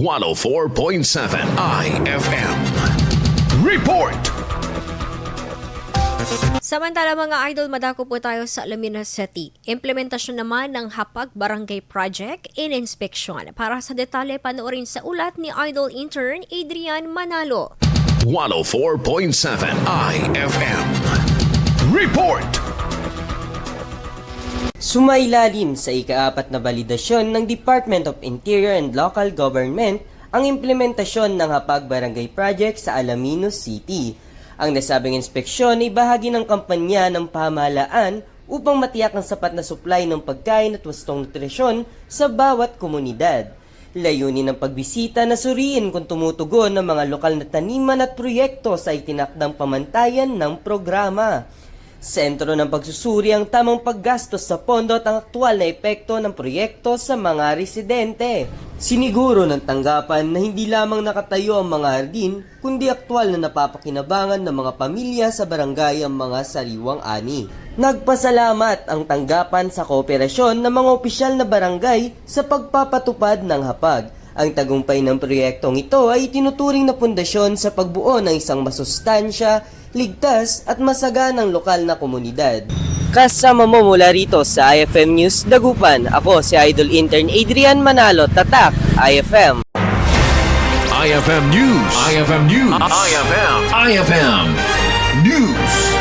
104.7 IFM. Report! Samantala mga idol, madako po tayo sa Alaminos City. Implementasyon naman ng Hapag Barangay Project in Inspection. Para sa detalye, panoorin sa ulat ni Idol Intern Adrian Manalo. 104.7 IFM. Report! Sumailalim sa ika-4 na balidasyon ng Department of Interior and Local Government ang implementasyon ng Hapag Barangay Project sa Alaminos City. Ang nasabing inspeksyon ay bahagi ng kampanya ng pamahalaan upang matiyak ang sapat na supply ng pagkain at wastong nutrisyon sa bawat komunidad. Layunin ng pagbisita na suriin kung tumutugon ng mga lokal na taniman at proyekto sa itinakdang pamantayan ng programa. Sentro ng pagsusuri ang tamang paggastos sa pondo at ang aktual na epekto ng proyekto sa mga residente. Siniguro ng tanggapan na hindi lamang nakatayo ang mga hardin, kundi aktwal na napapakinabangan ng mga pamilya sa barangay ang mga sariwang ani. Nagpasalamat ang tanggapan sa kooperasyon ng mga opisyal na barangay sa pagpapatupad ng hapag. Ang tagumpay ng proyektong ito ay tinuturing na pundasyon sa pagbuo ng isang masustansya, ligtas at masaganang lokal na komunidad. Kasama mo mula rito sa IFM News Dagupan, ako si Idol Intern Adrian Manalo, Tatak, IFM. IFM News. IFM News. IFM News.